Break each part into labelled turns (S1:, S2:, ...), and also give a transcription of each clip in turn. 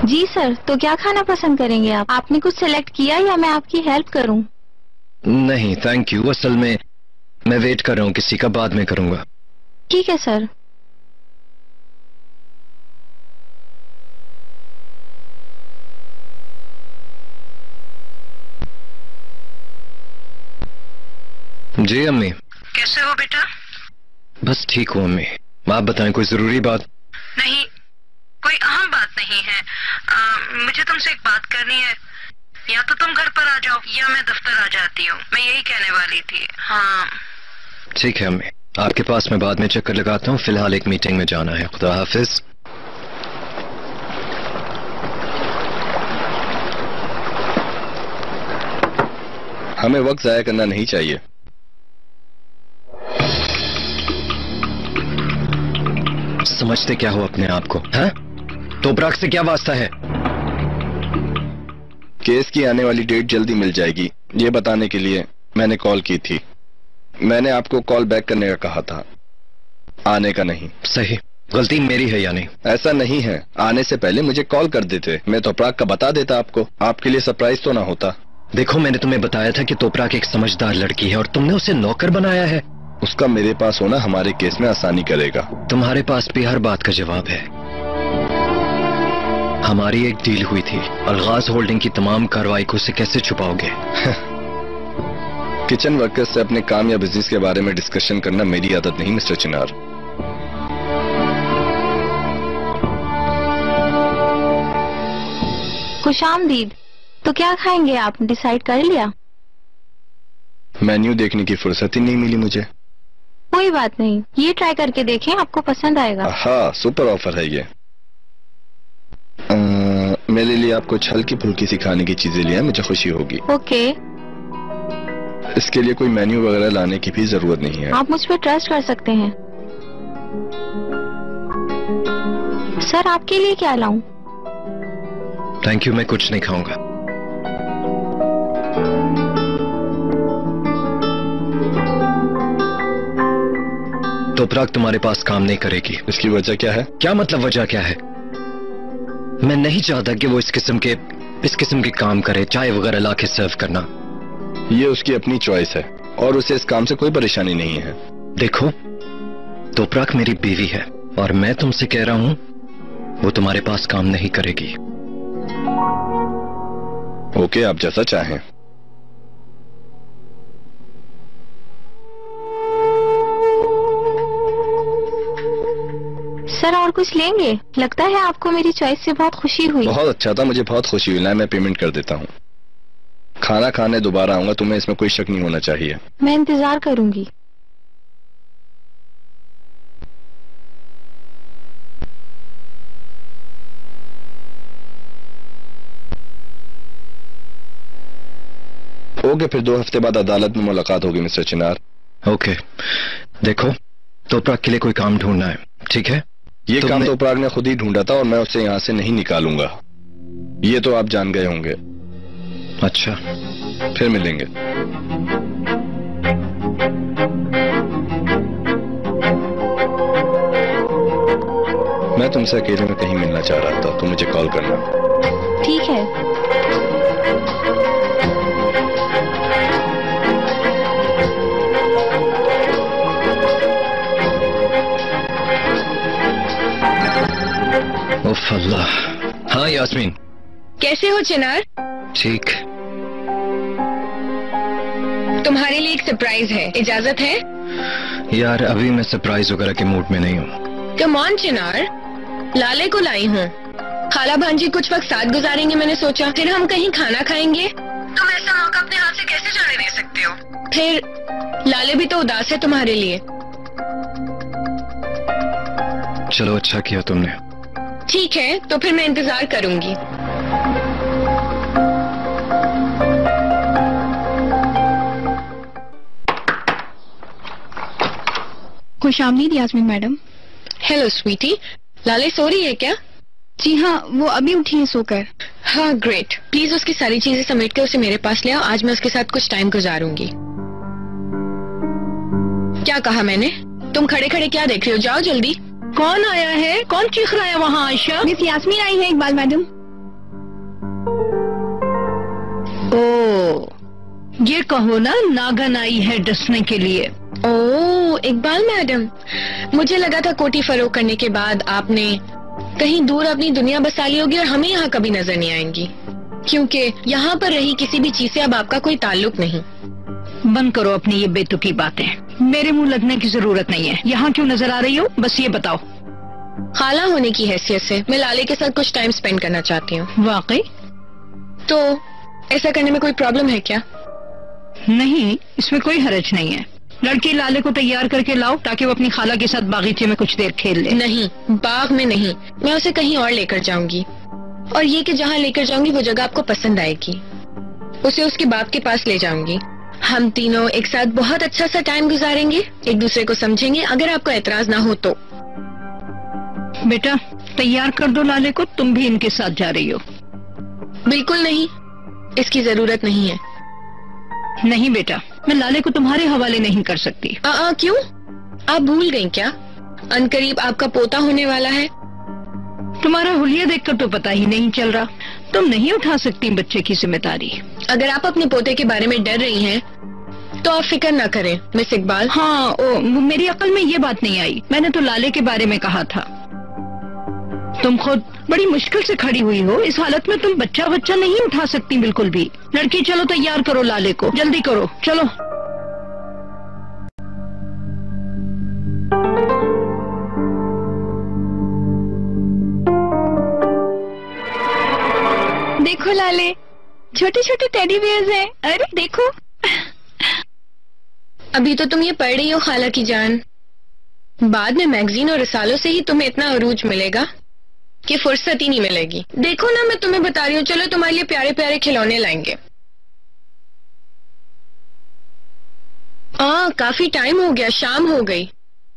S1: जी sir, तो क्या खाना पसंद करेंगे आप? आपने कुछ सेलेक्ट किया या मैं आपकी हेल्प करूं?
S2: नहीं थैंक यू, असल में मैं वेट कर रहा हूँ किसी का, बाद में करूंगा।
S1: ठीक है सर।
S2: जी अम्मी।
S3: कैसे हो बेटा?
S2: बस ठीक हूँ अम्मी, आप बताएं कोई जरूरी बात?
S3: नहीं, कोई अहम बात नहीं है। मुझे तुमसे एक बात करनी है। या तो तुम घर पर आ जाओ या मैं दफ्तर आ जाती हूँ, मैं यही कहने वाली थी। हाँ
S2: ठीक है अम्मी, आपके पास मैं बाद में चक्कर लगाता हूँ, फिलहाल एक मीटिंग में जाना है। खुदा हाफिज।
S4: हमें वक्त जाया करना नहीं चाहिए।
S2: समझते क्या हो अपने आप को, हैं? तोपराक से क्या वास्ता है?
S4: केस की आने वाली डेट जल्दी मिल जाएगी, ये बताने के लिए मैंने कॉल की थी। मैंने आपको कॉल बैक करने का कहा था, आने का नहीं।
S2: सही, गलती मेरी है या नहीं?
S4: ऐसा नहीं है, आने से पहले मुझे कॉल कर देते, मैं तोपराक का बता देता आपको, आपके लिए सरप्राइज तो ना होता।
S2: देखो मैंने तुम्हें बताया था कि तोपराक एक समझदार लड़की है और तुमने उसे नौकर बनाया है।
S4: उसका मेरे पास होना हमारे केस में आसानी करेगा।
S2: तुम्हारे पास भी हर बात का जवाब है। हमारी एक डील हुई थी, अलगाज होल्डिंग की तमाम कार्रवाई को उसे कैसे छुपाओगे?
S4: किचन वर्कर्स से अपने काम या बिजनेस के बारे में डिस्कशन करना मेरी आदत नहीं मिस्टर चिनार।
S1: खुशामदीद। तो क्या खाएंगे आप, डिसाइड कर लिया?
S4: मेन्यू देखने की फुर्सत ही नहीं मिली मुझे।
S1: कोई बात नहीं, ये ट्राई करके देखें, आपको पसंद आएगा।
S4: हाँ, सुपर ऑफर है ये। मेरे लिए आप कुछ हल्की फुल्की सी खाने की चीजें ले आए, मुझे खुशी होगी।
S1: ओके।
S4: इसके लिए कोई मेन्यू वगैरह लाने की भी जरूरत नहीं है।
S1: आप मुझ पर ट्रस्ट कर सकते हैं। सर आपके लिए क्या लाऊं?
S2: थैंक यू, मैं कुछ नहीं खाऊंगा। तोपराक तुम्हारे पास काम नहीं करेगी।
S4: इसकी वजह क्या है?
S2: क्या मतलब वजह क्या है? मैं नहीं चाहता कि वो इस किस्म के काम करे, चाय वगैरह ला के सर्व करना।
S4: ये उसकी अपनी चॉइस है और उसे इस काम से कोई परेशानी नहीं है।
S2: देखो, तोपराक मेरी बीवी है और मैं तुमसे कह रहा हूं वो तुम्हारे पास काम नहीं करेगी।
S4: ओके, आप जैसा चाहें।
S1: सर और कुछ लेंगे? लगता है आपको मेरी चॉइस से बहुत खुशी हुई।
S4: बहुत अच्छा था, मुझे बहुत खुशी हुई। मैं पेमेंट कर देता हूँ। खाना खाने दोबारा आऊंगा, तुम्हें इसमें कोई शक नहीं होना चाहिए।
S1: मैं इंतजार करूंगी।
S4: ओके, फिर 2 हफ्ते बाद अदालत में मुलाकात होगी मिस्टर चिनार।
S2: ओके, देखो तोपराक के लिए कोई काम ढूंढना है, ठीक है?
S4: ये काम तोपराक ने खुद ही ढूंढा था और मैं उसे यहाँ से नहीं निकालूंगा, ये तो आप जान गए होंगे।
S2: अच्छा,
S4: फिर मिलेंगे। मैं तुमसे अकेले में कहीं मिलना चाह रहा था, तो मुझे कॉल करना।
S1: ठीक है।
S2: उफ अल्लाह। हाँ यास्मीन।
S5: कैसे हो चिनार?
S2: ठीक।
S5: तुम्हारे लिए एक सरप्राइज है, इजाजत है?
S2: यार अभी मैं सरप्राइज वगैरह के मूड में नहीं हूँ।
S5: कम ऑन चिनार, लाले को लाई हूँ। खाला भांजी कुछ वक्त साथ गुजारेंगे, मैंने सोचा फिर हम कहीं खाना खाएंगे। तुम ऐसा मौका अपने हाथ से कैसे जाने दे सकते हो? फिर लाले भी तो उदास है तुम्हारे लिए।
S2: चलो अच्छा किया तुमने।
S5: ठीक है, तो फिर मैं इंतजार करूंगी।
S6: खुशामदीद यास्मीन मैडम।
S5: हेलो स्वीटी, लाले सो रही है क्या?
S6: जी हाँ, वो अभी उठी है सोकर।
S5: हाँ ग्रेट, प्लीज उसकी सारी चीजें समेट के उसे मेरे पास ले आओ, आज मैं उसके साथ कुछ टाइम गुजारूंगी। क्या कहा मैंने? तुम खड़े खड़े क्या देख रहे हो, जाओ जल्दी। कौन आया है? कौन चीख रहा है वहाँ? आयशा?
S6: मिस यास्मीन आई है इकबाल मैडम।
S7: ओ, ये कहो ना नागन आई है डसने के लिए।
S5: ओह इकबाल मैडम, मुझे लगा था कोटी फरोख करने के बाद आपने कहीं दूर अपनी दुनिया बसा ली होगी और हमें यहाँ कभी नजर नहीं आएंगी, क्योंकि यहाँ पर रही किसी भी चीज से अब आपका कोई ताल्लुक नहीं।
S7: बंद करो अपनी ये बेतुकी बातें, मेरे मुंह लगने की जरूरत नहीं है। यहाँ क्यों नजर आ रही हो, बस ये बताओ।
S5: खाला होने की हैसियत से मैं लाले के साथ कुछ टाइम स्पेंड करना चाहती हूँ।
S7: वाकई?
S5: तो ऐसा करने में कोई प्रॉब्लम है क्या?
S7: नहीं, इसमें कोई हरज नहीं है। लड़की लाले को तैयार करके लाओ ताकि वो अपनी खाला के साथ बागीचे में कुछ देर खेल ले।
S5: नहीं, बाग में नहीं, मैं उसे कहीं और लेकर जाऊंगी, और ये कि जहाँ लेकर जाऊंगी वो जगह आपको पसंद आएगी। उसे उसके बाप के पास ले जाऊंगी। हम तीनों एक साथ बहुत अच्छा सा टाइम गुजारेंगे, एक दूसरे को समझेंगे, अगर आपको एतराज ना हो तो।
S7: बेटा तैयार कर दो लाले को, तुम भी इनके साथ जा रही हो।
S5: बिल्कुल नहीं, इसकी जरूरत नहीं है।
S7: नहीं बेटा, मैं लाले को तुम्हारे हवाले नहीं कर सकती।
S5: क्यों? आप भूल गई क्या? अनकरीब आपका पोता होने वाला है।
S7: तुम्हारा हुलिया देखकर तो पता ही नहीं चल रहा, तुम नहीं उठा सकती बच्चे की जिम्मेदारी।
S5: अगर आप अपने पोते के बारे में डर रही हैं, तो आप फिक्र न करें मिस इकबाल।
S7: हाँ, मेरी अकल में ये बात नहीं आई, मैंने तो लाले के बारे में कहा था। तुम खुद बड़ी मुश्किल से खड़ी हुई हो, इस हालत में तुम बच्चा नहीं उठा सकती बिल्कुल भी। लड़की चलो तैयार करो लाले को, जल्दी करो, चलो।
S6: देखो लाले, छोटे छोटे टेडी बियर्स हैं। अरे देखो।
S5: अभी तो तुम ये पढ़ रही हो खाला की जान, बाद में मैगजीन और रिसालों से ही तुम्हें इतना अरूज मिलेगा कि फुर्सत ही नहीं मिलेगी। देखो ना, मैं तुम्हें बता रही हूँ, चलो तुम्हारे लिए प्यारे प्यारे खिलौने लाएंगे। काफी टाइम हो गया, शाम हो गई।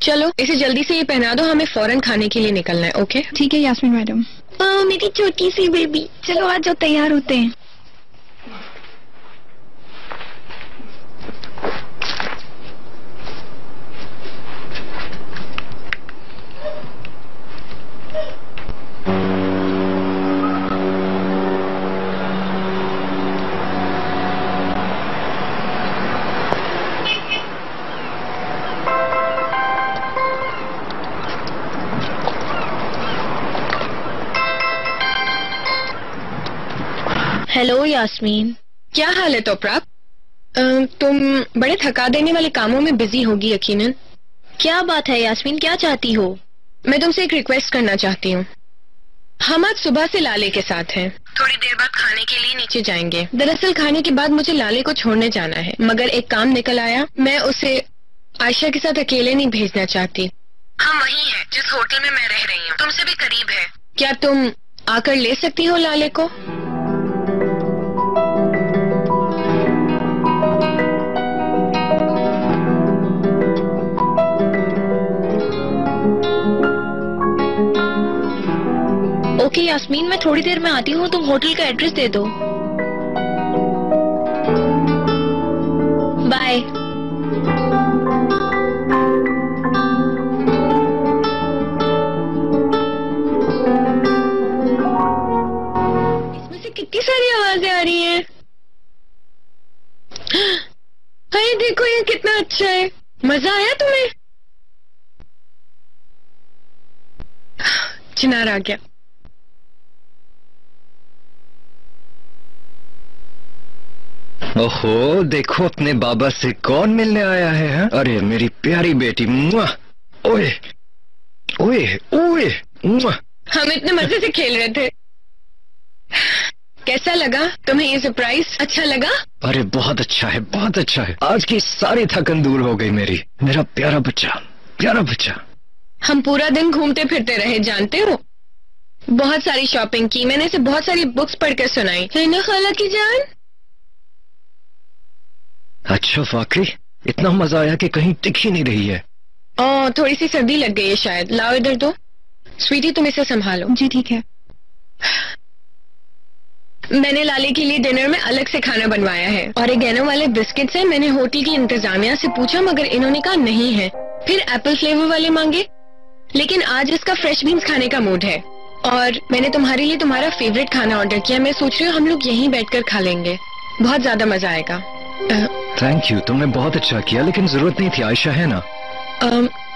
S5: चलो इसे जल्दी से ये पहना दो, हमें फौरन खाने के लिए निकलना है। ओके
S6: ठीक है यास्मीन मैडम।
S5: मेरी छोटी सी बेबी,
S6: चलो आज जो तैयार होते हैं।
S5: हेलो यास्मीन, क्या हाल है तोपराप? तुम बड़े थका देने वाले कामों में बिजी होगी यकीनन। क्या बात है यास्मीन, क्या चाहती हो? मैं तुमसे एक रिक्वेस्ट करना चाहती हूँ। हम आज सुबह से लाले के साथ हैं, थोड़ी देर बाद खाने के लिए नीचे जाएंगे। दरअसल खाने के बाद मुझे लाले को छोड़ने जाना है, मगर एक काम निकल आया, मैं उसे आयशा के साथ अकेले नहीं भेजना चाहती। हम वही हैं जिस होटल में मैं रह रही हूँ, तुमसे भी करीब है। क्या तुम आकर ले सकती हो लाले को? ओके यास्मीन, मैं थोड़ी देर में आती हूँ, तुम होटल का एड्रेस दे दो। बाय। इसमें से कितनी सारी आवाजें आ रही हैं। अरे देखो ये कितना अच्छा है, मजा आया तुम्हें? चिनार आ गया।
S2: ओहो, देखो अपने बाबा से कौन मिलने आया है, हा? अरे मेरी प्यारी बेटी। मुआ, ओए ओए ओए मुआ।
S5: हम इतने मजे से खेल रहे थे। कैसा लगा तुम्हें ये सरप्राइज? अच्छा लगा?
S2: अरे बहुत अच्छा है, बहुत अच्छा है। आज की सारी थकन दूर हो गई मेरी। मेरा प्यारा बच्चा, प्यारा बच्चा।
S5: हम पूरा दिन घूमते फिरते रहे, जानते हो, बहुत सारी शॉपिंग की, मैंने इसे बहुत सारी बुक्स पढ़कर सुनाई है ना खाला की जान।
S2: अच्छा वाकई इतना मजा आया कि कहीं टिक ही नहीं रही है।
S5: थोड़ी सी सर्दी लग गई है शायद। लाओ इधर दो। स्वीटी तुम इसे संभालो।
S6: जी ठीक है।
S5: मैंने लाले के लिए डिनर में अलग से खाना बनवाया है, ऑरिगेनो वाले बिस्किट्स हैं। मैंने होटल की इंतजामिया से पूछा मगर इन्होंने कहा नहीं है। फिर एप्पल फ्लेवर वाले मांगे, लेकिन आज इसका फ्रेश बीन्स खाने का मूड है। और मैंने तुम्हारे लिए तुम्हारा फेवरेट खाना ऑर्डर किया। मैं सोच रही हूँ हम लोग यहीं बैठकर खा लेंगे। बहुत ज्यादा मजा आएगा।
S2: थैंक यू, तुमने बहुत अच्छा किया, लेकिन जरूरत नहीं थी, आयशा है ना।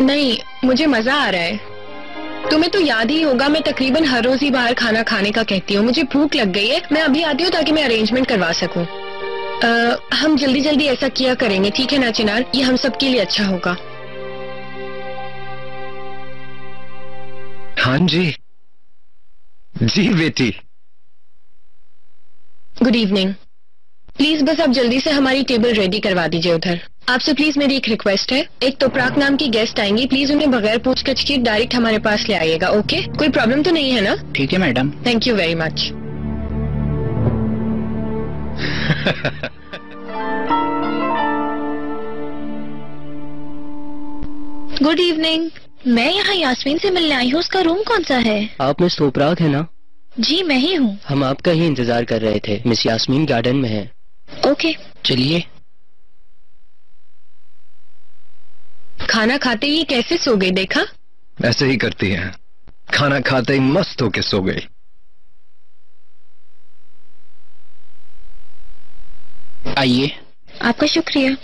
S5: नहीं, मुझे मजा आ रहा है। तुम्हें तो याद ही होगा, मैं तकरीबन हर रोज ही बाहर खाना खाने का कहती हूँ। मुझे भूख लग गई है, मैं अभी आती हूँ ताकि मैं अरेंजमेंट करवा सकूँ। हम जल्दी जल्दी ऐसा किया करेंगे, ठीक है ना चिनार? ये हम सबके लिए अच्छा होगा।
S2: हाँ जी जी बेटी।
S5: Good evening. प्लीज बस आप जल्दी से हमारी टेबल रेडी करवा दीजिए उधर। आपसे प्लीज मेरी एक रिक्वेस्ट है, एक तोपराक नाम की गेस्ट आएंगी, प्लीज उन्हें बगैर पूछताछ के डायरेक्ट हमारे पास ले आइएगा। ओके? कोई प्रॉब्लम तो नहीं है ना?
S8: ठीक है madam.
S5: Thank you very much.
S1: Good evening. मैं यहाँ यास्मीन से मिलने आई हूँ, उसका रूम कौन सा है?
S8: आप मिस तोपराक है ना?
S1: जी मैं ही हूँ।
S8: हम आपका ही इंतजार कर रहे थे। मिस यास्मीन गार्डन में है।
S1: ओके
S8: चलिए।
S5: खाना खाते ही कैसे सो गई, देखा?
S2: ऐसे ही करती है, खाना खाते ही मस्त होके सो गई।
S8: आइए।
S1: आपका शुक्रिया।